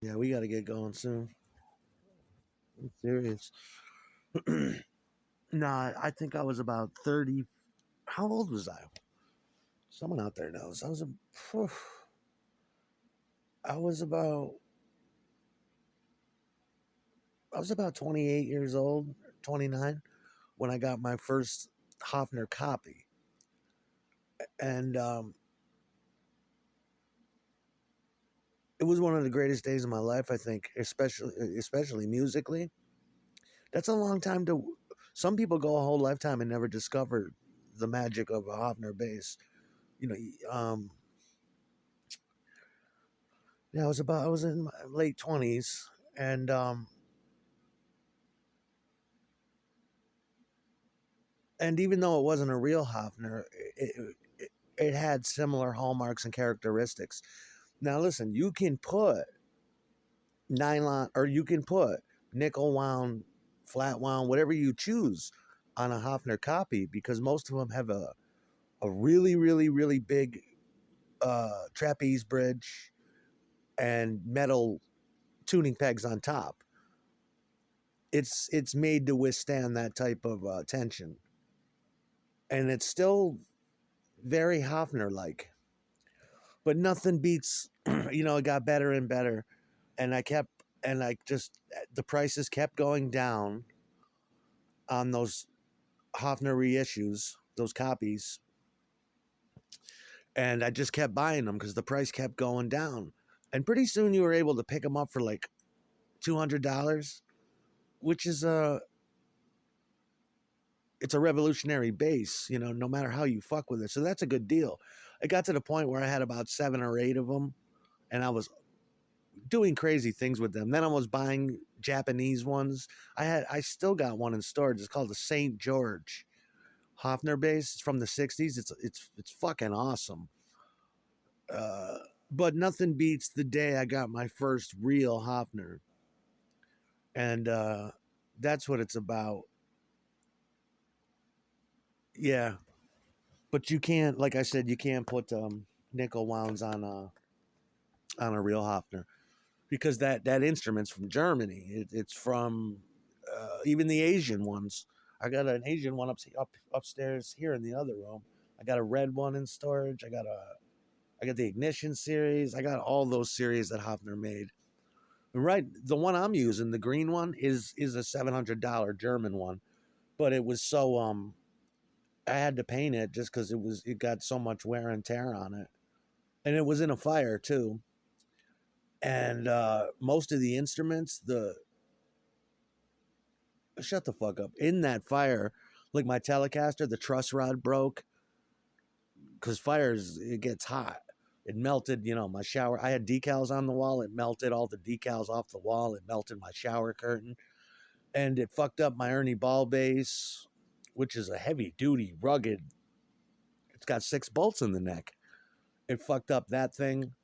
Yeah, we got to get going soon. I'm serious. Nah, I think I was about 30. How old was I? Someone out there knows. I was about I was about 28 years old, 29 when I got my first Höfner copy. And it was one of the greatest days of my life, I think, especially musically. That's a long time to some people go a whole lifetime and never discover the magic of a Höfner bass. You know, yeah, I was in my late 20s, and even though it wasn't a real Höfner, it had similar hallmarks and characteristics. Now listen, you can put nylon or you can put nickel wound, flat wound, whatever you choose on a Höfner copy because most of them have a really, really, really big trapeze bridge and metal tuning pegs on top. It's made to withstand that type of tension, and it's still very Höfner like. But nothing beats, it got better and better, and I just the prices kept going down on those Höfner reissues, those copies, and I just kept buying them because the price kept going down, and pretty soon you were able to pick them up for like $200, which is it's a revolutionary bass, no matter how you fuck with it. So that's a good deal. It got to the point where I had about 7 or 8 of them, and I was doing crazy things with them. Then I was buying Japanese ones. I still got one in storage. It's called the St. George Höfner bass. It's from the '60s. It's fucking awesome. But nothing beats the day I got my first real Höfner, and that's what it's about. Yeah, but you can't, like I said, you can't put nickel wounds on a real Höfner because that instrument's from Germany. It's from even the Asian ones. I got an Asian one upstairs here in the other room. I got a red one in storage. I got the Ignition series. I got all those series that Höfner made. Right, the one I'm using, the green one, is a $700 German one, but it was so I had to paint it just because it got so much wear and tear on it, and it was in a fire too. And most of the instruments, the shut the fuck up in that fire, like my Telecaster, the truss rod broke because fires it gets hot. It melted, my shower. I had decals on the wall. It melted all the decals off the wall. It melted my shower curtain, and it fucked up my Ernie Ball bass, which is a heavy duty, rugged. It's got 6 bolts in the neck. It fucked up that thing.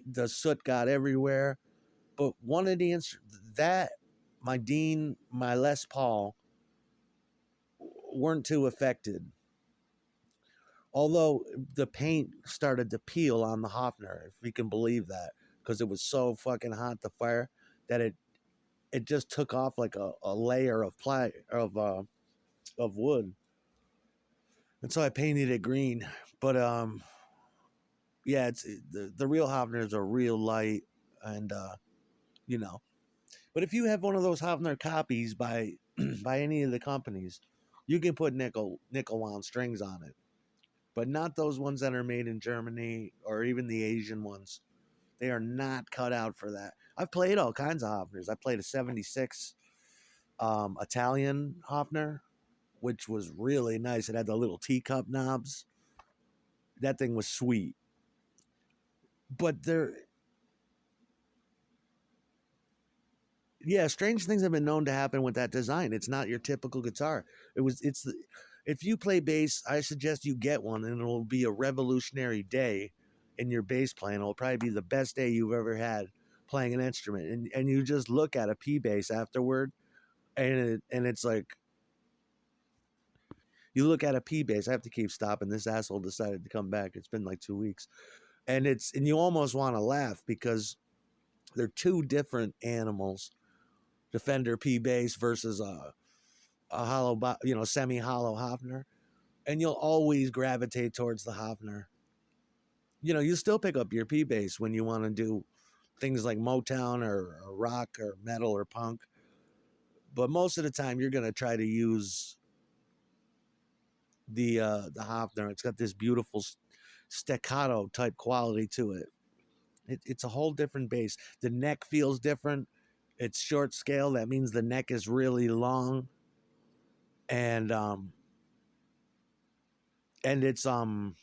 The soot got everywhere. But one of the that my Dean, my Les Paul weren't too affected. Although the paint started to peel on the Höfner, if you can believe that, because it was so fucking hot, the fire, that it just took off like a layer of of wood. And so I painted it green. But yeah, it's the real Höfners are real light, and you know. But if you have one of those Höfner copies by by any of the companies, you can put nickel wound strings on it, but not those ones that are made in Germany or even the Asian ones. They are not cut out for that. I've played all kinds of Höfners. I played a '76 Italian Höfner, which was really nice. It had the little teacup knobs. That thing was sweet. But there, yeah, strange things have been known to happen with that design. It's not your typical guitar. If you play bass, I suggest you get one, and it'll be a revolutionary day in your bass playing. It'll probably be the best day you've ever had playing an instrument. And you just look at a P bass afterward, and it's like you look at a P bass. I have to keep stopping. This asshole decided to come back. It's been like 2 weeks, and you almost want to laugh because They're two different animals. The Fender P bass versus a hollow, semi hollow Höfner, and you'll always gravitate towards the Höfner. You still pick up your P bass when you want to do things like Motown or rock or metal or punk, but most of the time you're gonna try to use the Höfner. It's got this beautiful staccato type quality to it. It's a whole different bass. The neck feels different. It's short scale. That means the neck is really long, and it's a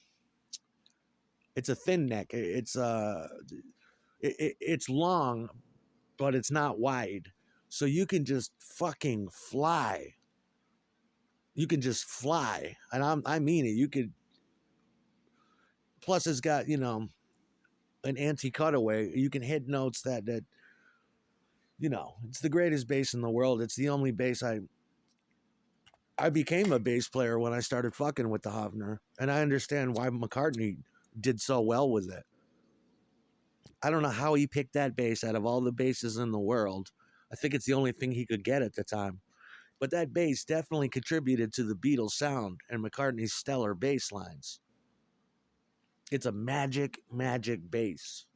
thin neck. It's long, but it's not wide. So you can just fucking fly. You can just fly, and I mean it. You could. Plus, it's got an anti cutaway. You can hit notes that it's the greatest bass in the world. It's the only bass I became a bass player when I started fucking with the Höfner, and I understand why McCartney did so well with it. I don't know how he picked that bass out of all the basses in the world. I think it's the only thing he could get at the time. But that bass definitely contributed to the Beatles' sound and McCartney's stellar bass lines. It's a magic, magic bass.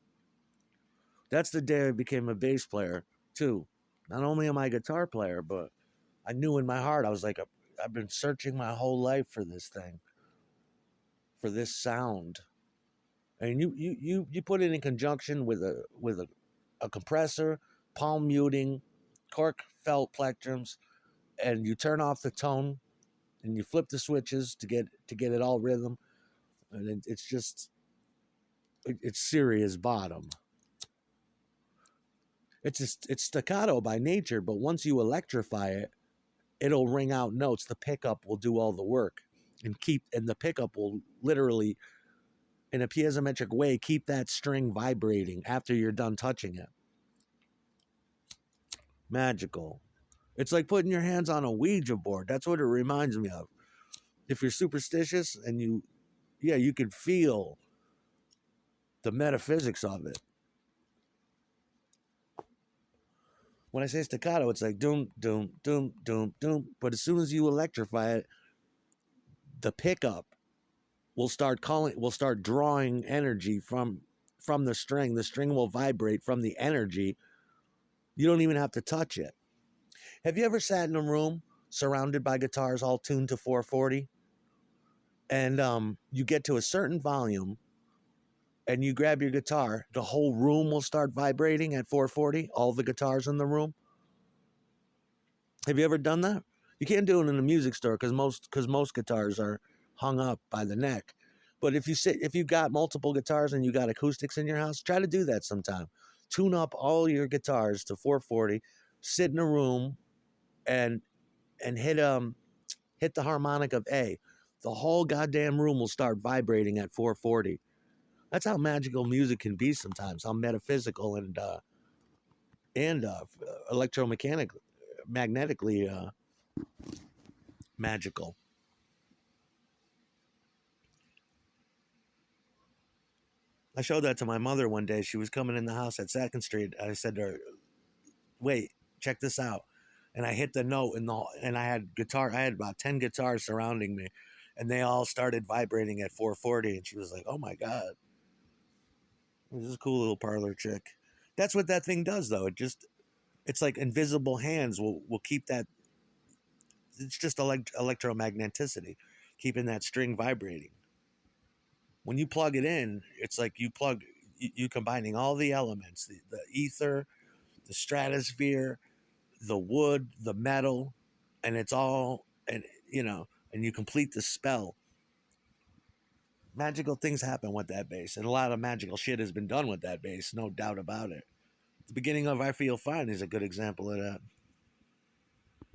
That's the day I became a bass player, too. Not only am I a guitar player, but I knew in my heart, I was like, I've been searching my whole life for this thing, for this sound. And you put it in conjunction with a compressor, palm muting, cork felt plectrums, and you turn off the tone and you flip the switches to get it all rhythm, and it's just it's serious bottom. It's staccato by nature, but once you electrify it, it'll ring out notes. The pickup will do all the work, and the pickup will literally, in a piezometric way, keep that string vibrating after you're done touching it. Magical. It's like putting your hands on a Ouija board. That's what it reminds me of. If you're superstitious and you can feel the metaphysics of it. When I say staccato, it's like doom, doom, doom, doom, doom. But as soon as you electrify it, the pickup will start drawing energy from the string. The string will vibrate from the energy. You don't even have to touch it. Have you ever sat in a room surrounded by guitars all tuned to 440? And you get to a certain volume and you grab your guitar, the whole room will start vibrating at 440, all the guitars in the room. Have you ever done that? You can't do it in a music store because most guitars are hung up by the neck. But if you got multiple guitars and you got acoustics in your house, try to do that sometime. Tune up all your guitars to 440, sit in a room and hit the harmonic of A. The whole goddamn room will start vibrating at 440. That's how magical music can be sometimes. How metaphysical and magnetically magical. I showed that to my mother one day. She was coming in the house at 2nd Street. I said to her, "Wait, check this out." And I hit the note and I had about 10 guitars surrounding me, and they all started vibrating at 440. And she was like, "Oh my god, this is a cool little parlor chick." That's what that thing does, though. It's like invisible hands will keep that. It's just electromagneticity, keeping that string vibrating. When you plug it in, it's like you combining all the elements, the ether, the stratosphere, the wood, the metal, and it's all, and you complete the spell. Magical things happen with that bass, and a lot of magical shit has been done with that bass, no doubt about it. The beginning of I Feel Fine is a good example of that.